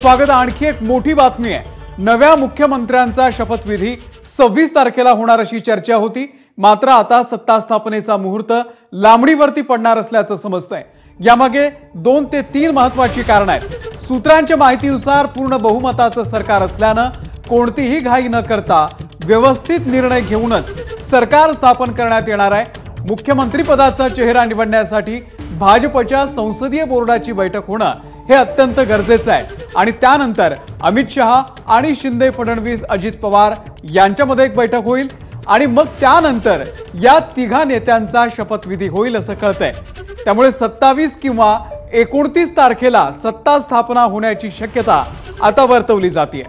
स्वागत। आणखी एक मोठी बातमी आहे। नव्या मुख्यमंत्र्यांचा शपथविधी 26 तारखेला होणार अशी चर्चा होती, मात्र आता सत्ता स्थापनेचा मुहूर्त लांबणीवरती पडणार असल्याचं समजतंय। यामागे 2 ते 3 महत्त्वाची कारणं आहेत। सूत्रांच्या माहितीनुसार पूर्ण बहुमताचं सरकार असल्यानं कोणतीही घाई न करता व्यवस्थित निर्णय घेऊनच सरकार स्थापन करण्यात येणार आहे। मुख्यमंत्री पदाचा चेहरा निवडण्यासाठी भाजपच्या संसदीय बोर्डाची बैठक होणं हे अत्यंत गरजेचं आहे आणि त्यानंतर अमित शहा आणि शिंदे, फडणवीस, अजित पवार यांच्यामध्ये एक बैठक होईल आणि मग त्यानंतर या तिघा नेत्यांचा शपथविधी होईल असं कळतंय। त्यामुळे 27 किंवा 29 तारखेला सत्ता स्थापना होण्याची शक्यता आता वर्तवली जाते।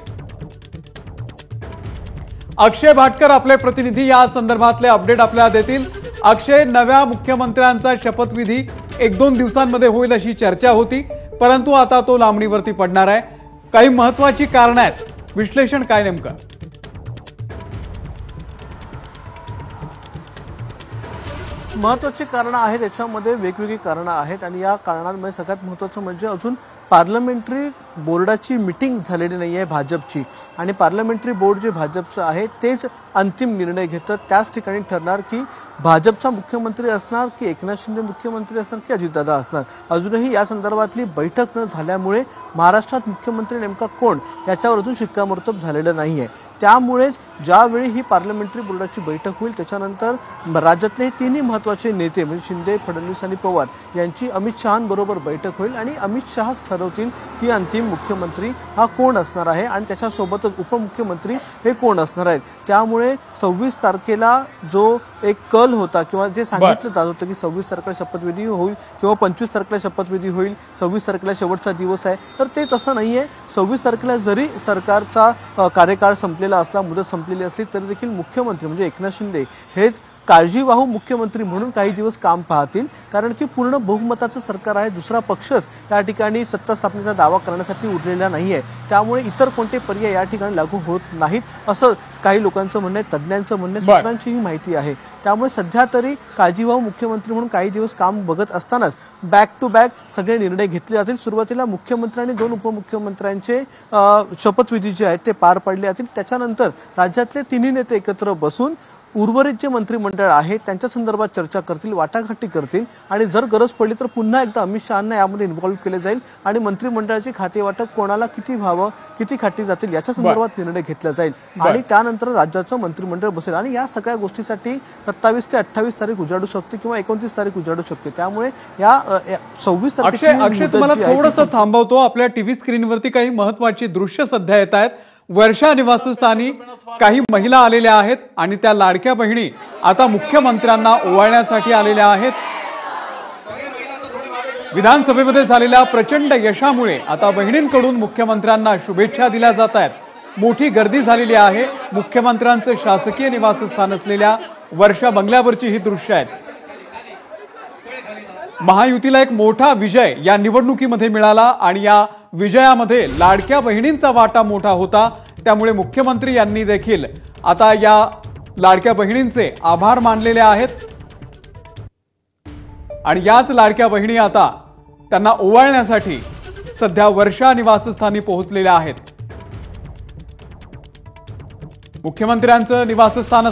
अक्षय भाटकर आपले प्रतिनिधी या संदर्भातले अपडेट आपल्याला देतील। अक्षय, नव्या मुख्यमंत्र्यांचा शपथविधी 1-2 दिवसांमध्ये होईल अशी चर्चा होती, परंतु आता तो लांबणीवरती पडणार आहे। काही महत्त्वाची कारणं आहेत, विश्लेषण काय नेमकं? महत्त्वाची कारणं आहेत, याच्यामध्ये वेगवेगळी कारणं आहेत आणि या कारणांमध्ये सगळ्यात महत्त्वाचं म्हणजे अजून पार्लमेंटरी बोर्डाची मीटिंग झालेली नाही आहे भाजपची आणि पार्लमेंटरी बोर्ड जे भाजपचं आहे तेच अंतिम निर्णय घेतं। त्याच ठिकाणी ठरणार की भाजपचा मुख्यमंत्री असणार की एकनाथ शिंदे मुख्यमंत्री असणार की अजितदादा असणार। अजूनही या संदर्भातली बैठक न झाल्यामुळे महाराष्ट्रात मुख्यमंत्री नेमका कोण याच्यावर अजून शिक्कामोर्तब झालेलं नाहीये। त्यामुळेच ज्यावेळी ही पार्लमेंटरी बोर्डाची बैठक होईल त्याच्यानंतर राज्यातले हे तिन्ही महत्त्वाचे नेते म्हणजे शिंदे, फडणवीस आणि पवार यांची अमित शहांबरोबर बैठक होईल आणि अमित शहा ठरवतील की अंतिम मुख्यमंत्री हा कोण असणार आहे आणि त्याच्यासोबतच उपमुख्यमंत्री हे कोण असणार आहेत। त्यामुळे 26 तारखेला जो एक कल होता किंवा जे सांगितलं जात होतं की 26 तारखेला शपथविधी होईल किंवा 25 तारखेला शपथविधी होईल, 26 तारखेला शेवटचा दिवस आहे, तर ते तसं नाहीये। 26 तारखेला जरी सरकारचा कार्यकाळ संपलेला असला, मुदत संपलेली असली, तरी देखील मुख्यमंत्री म्हणजे एकनाथ शिंदे हेच काळजीवाहू मुख्यमंत्री म्हणून काही दिवस काम पाहतील, कारण की पूर्ण बहुमताचं सरकार आहे। दुसरा पक्षच या ठिकाणी सत्ता स्थापनेचा दावा करण्यासाठी उरलेला नाहीये। त्यामुळे इतर कोणते पर्याय या ठिकाणी लागू होत नाहीत असं काही लोकांचं म्हणणं आहे, तज्ज्ञांचं म्हणणं आहे, सूत्रांचीही माहिती आहे। त्यामुळे सध्या तरी काळजीवाहू मुख्यमंत्री म्हणून काही दिवस काम बघत असतानाच बॅक टू बॅक सगळे निर्णय घेतले जातील। सुरुवातीला मुख्यमंत्री आणि 2 उपमुख्यमंत्र्यांचे शपथविधी जे आहेत ते पार पडले जातील। त्याच्यानंतर राज्यातले तिन्ही नेते एकत्र बसून उर्वरित जे मंत्रिमंडळ आहे त्यांच्या संदर्भात चर्चा करतील, वाटाघाटी करतील आणि जर गरज पडली तर पुन्हा एकदा अमित शहांना यामध्ये इन्व्हॉल्व केले जाईल आणि मंत्रिमंडळाची खाते वाटप कोणाला किती व्हावं, किती खाती जातील याच्या संदर्भात निर्णय घेतला जाईल आणि त्यानंतर राज्याचं मंत्रिमंडळ बसेल आणि या सगळ्या गोष्टीसाठी 27 ते 28 तारीख उजाडू शकते किंवा 29 तारीख उजाडू शकते। त्यामुळे या 26 तारखेला अक्षय तुम्हाला थोडंसं थांबवतो। आपल्या टीव्ही स्क्रीनवरती काही महत्त्वाची दृश्य सध्या येत आहेत। वर्षा निवासस्थानी काही महिला आलेल्या आहेत आणि त्या लाडक्या बहिणी आता मुख्यमंत्र्यांना ओवाळण्यासाठी आलेल्या आहेत। विधानसभेमध्ये झालेल्या प्रचंड यशामुळे आता बहिणींकडून मुख्यमंत्र्यांना शुभेच्छा दिल्या जात आहेत। मोठी गर्दी झालेली आहे। मुख्यमंत्र्यांचं शासकीय निवासस्थान असलेल्या वर्षा बंगल्यावरची ही दृश्य आहेत। महायुतीला एक मोठा विजय या निवडणुकीमध्ये मिळाला आणि या विजयामध्ये लाडक्या बहिणींचा वाटा मोठा होता। त्यामुळे मुख्यमंत्री यांनी देखील आता या लाडक्या बहिणींचे आभार मानलेले आहेत आणि याच लाडक्या बहिणी आता त्यांना ओवाळण्यासाठी सध्या वर्षा निवासस्थानी पोहोचलेल्या आहेत। मुख्यमंत्र्यांचं निवासस्थान